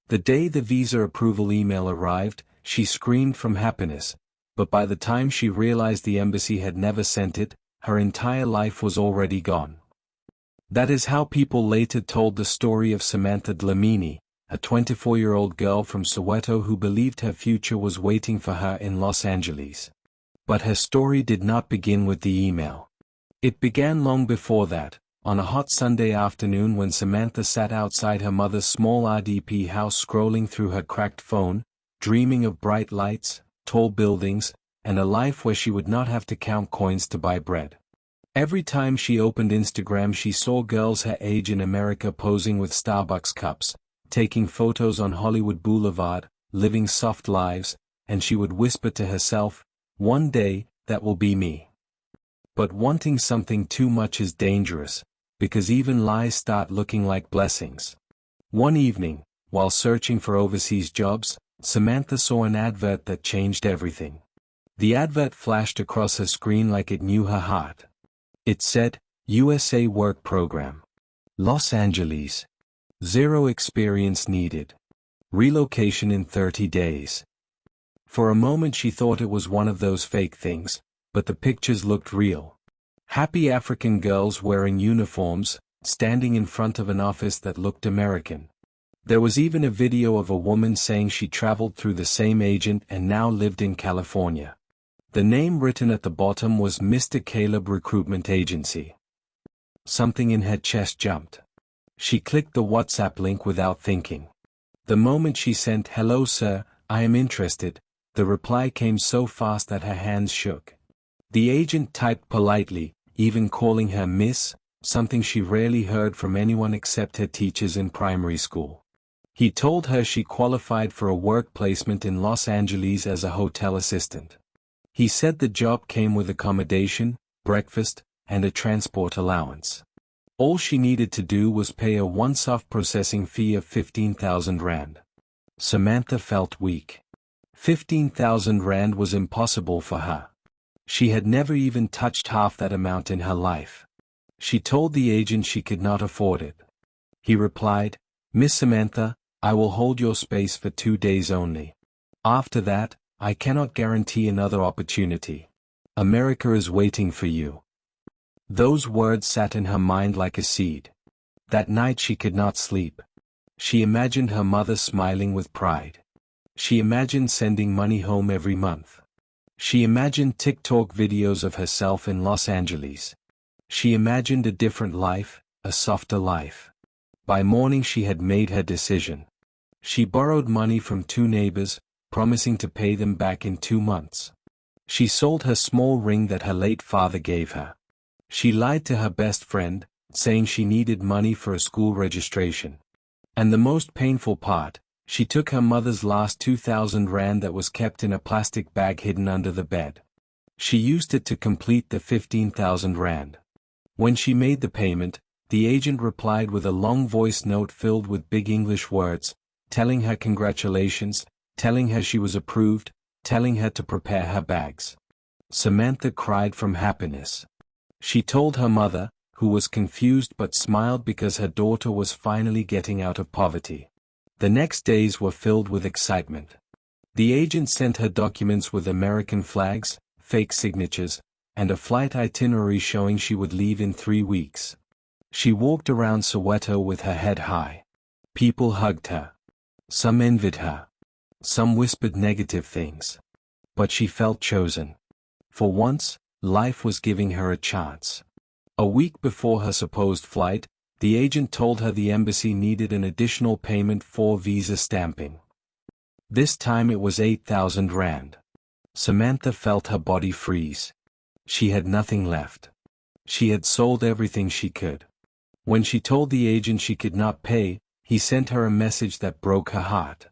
The day the visa approval email arrived, she screamed from happiness, but by the time she realized the embassy had never sent it, her entire life was already gone. That is how people later told the story of Samantha Dlamini, a 24-year-old girl from Soweto who believed her future was waiting for her in Los Angeles. But her story did not begin with the email. It began long before that, on a hot Sunday afternoon when Samantha sat outside her mother's small RDP house scrolling through her cracked phone, dreaming of bright lights, tall buildings, and a life where she would not have to count coins to buy bread. Every time she opened Instagram she saw girls her age in America posing with Starbucks cups, taking photos on Hollywood Boulevard, living soft lives, and she would whisper to herself, "One day, that will be me." But wanting something too much is dangerous, because even lies start looking like blessings. One evening, while searching for overseas jobs, Samantha saw an advert that changed everything. The advert flashed across her screen like it knew her heart. It said, USA Work Program. Los Angeles. Zero experience needed. Relocation in 30 days. For a moment she thought it was one of those fake things, but the pictures looked real. Happy African girls wearing uniforms, standing in front of an office that looked American. There was even a video of a woman saying she traveled through the same agent and now lived in California. The name written at the bottom was Mr. Caleb Recruitment Agency. Something in her chest jumped. She clicked the WhatsApp link without thinking. The moment she sent, "Hello sir, I am interested," the reply came so fast that her hands shook. The agent typed politely, even calling her Miss, something she rarely heard from anyone except her teachers in primary school. He told her she qualified for a work placement in Los Angeles as a hotel assistant. He said the job came with accommodation, breakfast, and a transport allowance. All she needed to do was pay a once-off processing fee of 15,000 rand. Samantha felt weak. 15,000 rand was impossible for her. She had never even touched half that amount in her life. She told the agent she could not afford it. He replied, "Miss Samantha, I will hold your space for 2 days only. After that, I cannot guarantee another opportunity. America is waiting for you." Those words sat in her mind like a seed. That night she could not sleep. She imagined her mother smiling with pride. She imagined sending money home every month. She imagined TikTok videos of herself in Los Angeles. She imagined a different life, a softer life. By morning she had made her decision. She borrowed money from 2 neighbors, promising to pay them back in 2 months. She sold her small ring that her late father gave her. She lied to her best friend, saying she needed money for a school registration. And the most painful part, she took her mother's last 2,000 rand that was kept in a plastic bag hidden under the bed. She used it to complete the 15,000 rand. When she made the payment, the agent replied with a long voice note filled with big English words, telling her congratulations, telling her she was approved, telling her to prepare her bags. Samantha cried from happiness. She told her mother, who was confused but smiled because her daughter was finally getting out of poverty. The next days were filled with excitement. The agent sent her documents with American flags, fake signatures, and a flight itinerary showing she would leave in 3 weeks. She walked around Soweto with her head high. People hugged her. Some envied her. Some whispered negative things. But she felt chosen. For once, life was giving her a chance. A week before her supposed flight, the agent told her the embassy needed an additional payment for visa stamping. This time it was 8,000 rand. Samantha felt her body freeze. She had nothing left. She had sold everything she could. When she told the agent she could not pay, he sent her a message that broke her heart.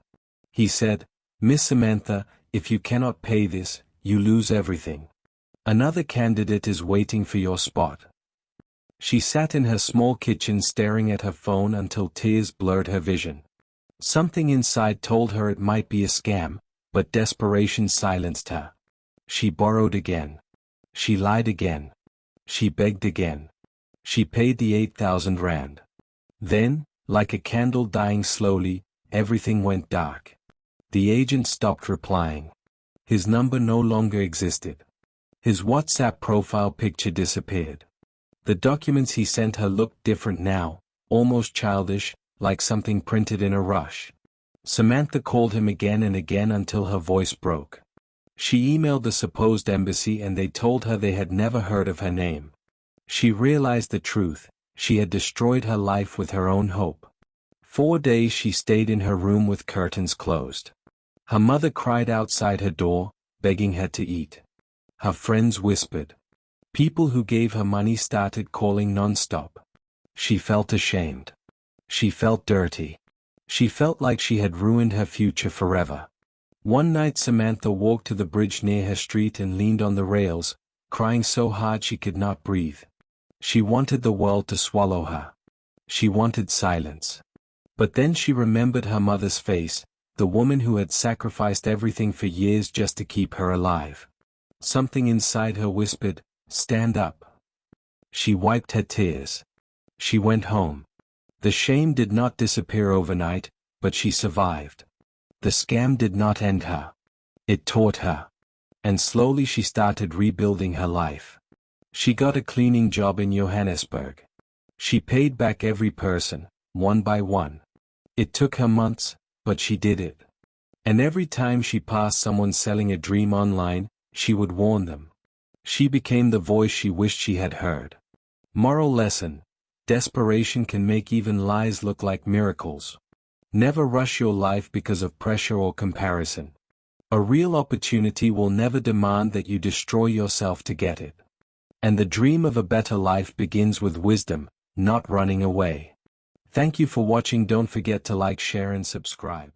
He said, "Miss Samantha, if you cannot pay this, you lose everything. Another candidate is waiting for your spot." She sat in her small kitchen staring at her phone until tears blurred her vision. Something inside told her it might be a scam, but desperation silenced her. She borrowed again. She lied again. She begged again. She paid the 8,000 rand. Then, like a candle dying slowly, everything went dark. The agent stopped replying. His number no longer existed. His WhatsApp profile picture disappeared. The documents he sent her looked different now, almost childish, like something printed in a rush. Samantha called him again and again until her voice broke. She emailed the supposed embassy and they told her they had never heard of her name. She realized the truth: she had destroyed her life with her own hope. 4 days she stayed in her room with curtains closed. Her mother cried outside her door, begging her to eat. Her friends whispered. People who gave her money started calling non-stop. She felt ashamed. She felt dirty. She felt like she had ruined her future forever. One night Samantha walked to the bridge near her street and leaned on the rails, crying so hard she could not breathe. She wanted the world to swallow her. She wanted silence. But then she remembered her mother's face, the woman who had sacrificed everything for years just to keep her alive. Something inside her whispered, "Stand up." She wiped her tears. She went home. The shame did not disappear overnight, but she survived. The scam did not end her. It taught her. And slowly she started rebuilding her life. She got a cleaning job in Johannesburg. She paid back every person, one by one. It took her months, but she did it. And every time she passed someone selling a dream online, she would warn them. She became the voice she wished she had heard. Moral lesson: desperation can make even lies look like miracles. Never rush your life because of pressure or comparison. A real opportunity will never demand that you destroy yourself to get it. And the dream of a better life begins with wisdom, not running away. Thank you for watching. Don't forget to like, share and subscribe.